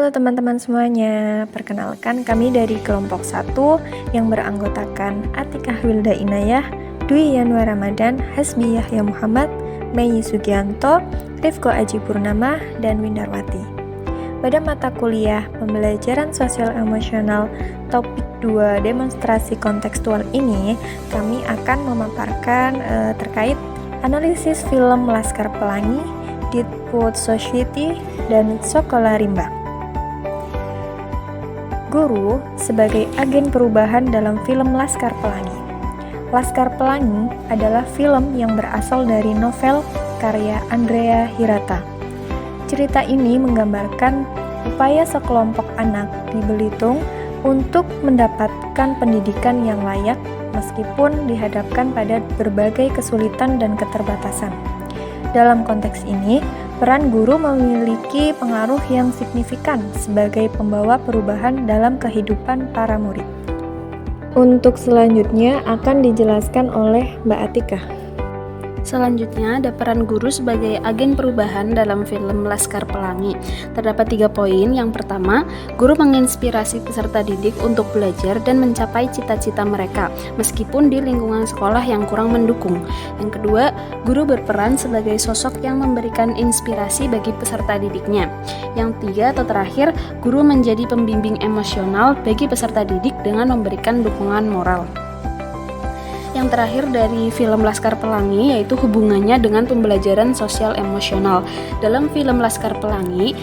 Halo teman-teman semuanya, perkenalkan kami dari kelompok 1 yang beranggotakan Atikah Wilda Inayah, Dwi Yanwar Ramadan, Hasbi Yahya Muhammad, Mei Sugianto, Rifko Aji Purnama, dan Windarwati. Pada mata kuliah Pembelajaran Sosial Emosional topik 2 demonstrasi kontekstual ini, kami akan memaparkan terkait analisis film Laskar Pelangi, Deadwood Society, dan Sekolah Rimba. Guru sebagai agen perubahan dalam film Laskar Pelangi. Laskar Pelangi adalah film yang berasal dari novel karya Andrea Hirata. Cerita ini menggambarkan upaya sekelompok anak di Belitung untuk mendapatkan pendidikan yang layak meskipun dihadapkan pada berbagai kesulitan dan keterbatasan. Dalam konteks ini, peran guru memiliki pengaruh yang signifikan sebagai pembawa perubahan dalam kehidupan para murid. Untuk selanjutnya akan dijelaskan oleh Mbak Atika. Selanjutnya ada peran guru sebagai agen perubahan dalam film Laskar Pelangi. Terdapat 3 poin. Yang pertama, guru menginspirasi peserta didik untuk belajar dan mencapai cita-cita mereka, meskipun di lingkungan sekolah yang kurang mendukung. Yang kedua, guru berperan sebagai sosok yang memberikan inspirasi bagi peserta didiknya. Yang tiga atau terakhir, guru menjadi pembimbing emosional bagi peserta didik dengan memberikan dukungan moral. Yang terakhir dari film Laskar Pelangi yaitu hubungannya dengan pembelajaran sosial emosional. Dalam film Laskar Pelangi,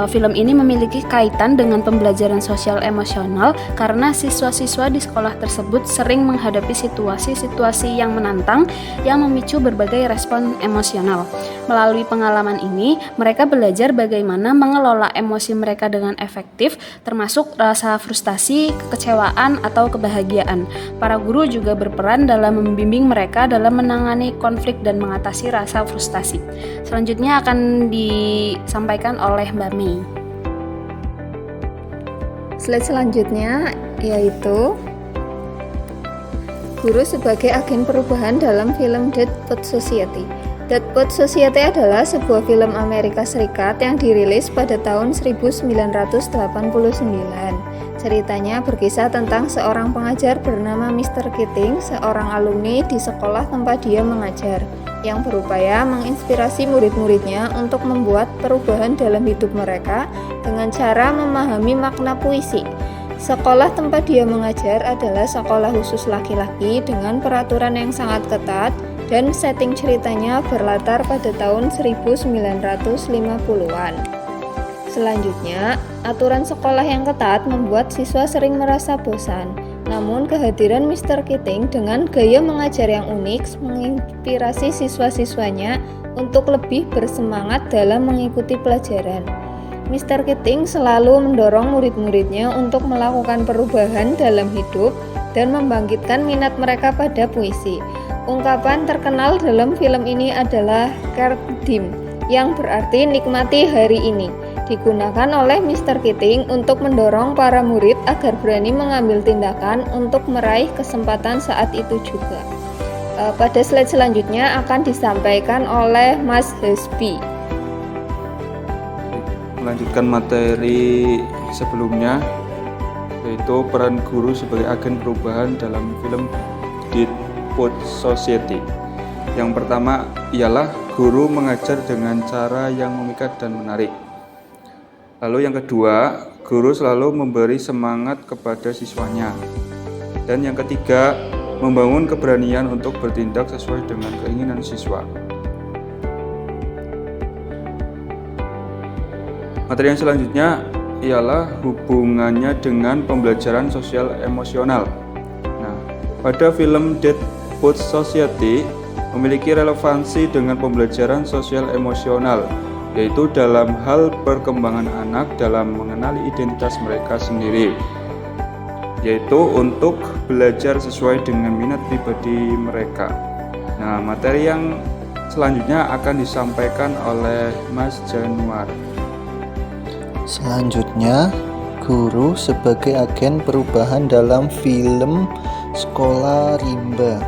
film ini memiliki kaitan dengan pembelajaran sosial emosional karena siswa-siswa di sekolah tersebut sering menghadapi situasi-situasi yang menantang yang memicu berbagai respon emosional. Melalui pengalaman ini, mereka belajar bagaimana mengelola emosi mereka dengan efektif, termasuk rasa frustasi, kekecewaan, atau kebahagiaan. Para guru juga berperan dalam membimbing mereka dalam menangani konflik dan mengatasi rasa frustasi. Selanjutnya akan disampaikan oleh Mbak Mei. Slide selanjutnya yaitu guru sebagai agen perubahan dalam film Deadwood Society. Deadwood Society adalah sebuah film Amerika Serikat yang dirilis pada tahun 1989. Ceritanya berkisah tentang seorang pengajar bernama Mr. Keating, seorang alumni di sekolah tempat dia mengajar, yang berupaya menginspirasi murid-muridnya untuk membuat perubahan dalam hidup mereka dengan cara memahami makna puisi. Sekolah tempat dia mengajar adalah sekolah khusus laki-laki dengan peraturan yang sangat ketat, dan setting ceritanya berlatar pada tahun 1950-an. Selanjutnya, aturan sekolah yang ketat membuat siswa sering merasa bosan. Namun kehadiran Mr. Keating dengan gaya mengajar yang unik menginspirasi siswa-siswanya untuk lebih bersemangat dalam mengikuti pelajaran. Mr. Keating selalu mendorong murid-muridnya untuk melakukan perubahan dalam hidup dan membangkitkan minat mereka pada puisi. Ungkapan terkenal dalam film ini adalah "Kerdim", yang berarti nikmati hari ini, digunakan oleh Mr. Keating untuk mendorong para murid agar berani mengambil tindakan untuk meraih kesempatan saat itu juga. Pada slide selanjutnya akan disampaikan oleh Mas Hasbi. Melanjutkan materi sebelumnya, yaitu peran guru sebagai agen perubahan dalam film Deadwood Society. Yang pertama ialah guru mengajar dengan cara yang memikat dan menarik. Lalu yang kedua, guru selalu memberi semangat kepada siswanya. Dan yang ketiga, membangun keberanian untuk bertindak sesuai dengan keinginan siswa. Materi yang selanjutnya ialah hubungannya dengan pembelajaran sosial emosional. Nah, pada film Deadwood Society memiliki relevansi dengan pembelajaran sosial emosional, yaitu dalam hal perkembangan anak dalam mengenali identitas mereka sendiri, yaitu untuk belajar sesuai dengan minat pribadi mereka. Nah, materi yang selanjutnya akan disampaikan oleh Mas Januar. Selanjutnya, guru sebagai agen perubahan dalam film Sekolah Rimba.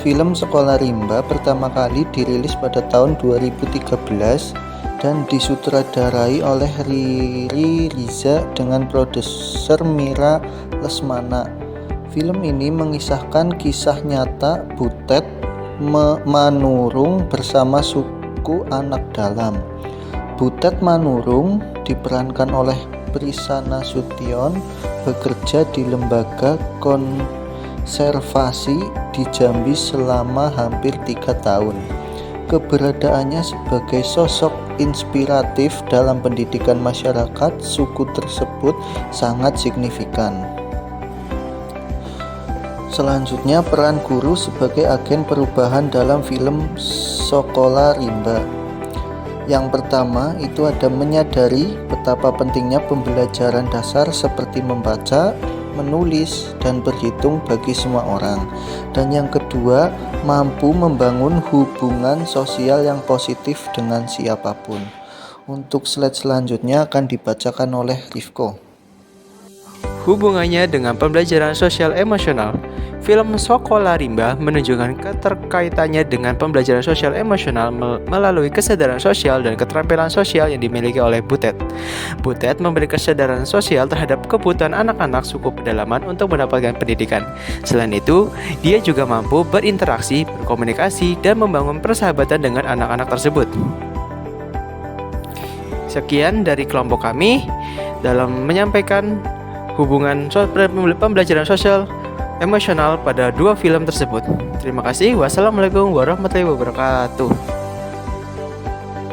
Film Sekolah Rimba pertama kali dirilis pada tahun 2013 dan disutradarai oleh Riri Riza dengan produser Mira Lesmana. Film ini mengisahkan kisah nyata Butet Manurung bersama suku anak dalam. Butet Manurung diperankan oleh Prisa Nasution, bekerja di lembaga konservasi di Jambi selama hampir 3 tahun. Keberadaannya sebagai sosok inspiratif dalam pendidikan masyarakat suku tersebut sangat signifikan. Selanjutnya, peran guru sebagai agen perubahan dalam film Sekolah Rimba. Yang pertama itu ada menyadari betapa pentingnya pembelajaran dasar seperti membaca, menulis, dan berhitung bagi semua orang. Dan yang kedua, mampu membangun hubungan sosial yang positif dengan siapapun. Untuk slide selanjutnya akan dibacakan oleh Rifko. Hubungannya dengan pembelajaran sosial emosional. Film Sekolah Rimba menunjukkan keterkaitannya dengan pembelajaran sosial emosional melalui kesadaran sosial dan keterampilan sosial yang dimiliki oleh Butet. Butet memberi kesadaran sosial terhadap kebutuhan anak-anak suku pedalaman untuk mendapatkan pendidikan. Selain itu, dia juga mampu berinteraksi, berkomunikasi, dan membangun persahabatan dengan anak-anak tersebut. Sekian dari kelompok kami dalam menyampaikan hubungan pembelajaran sosial emosional pada 2 film tersebut. Terima kasih. Wassalamualaikum warahmatullahi wabarakatuh.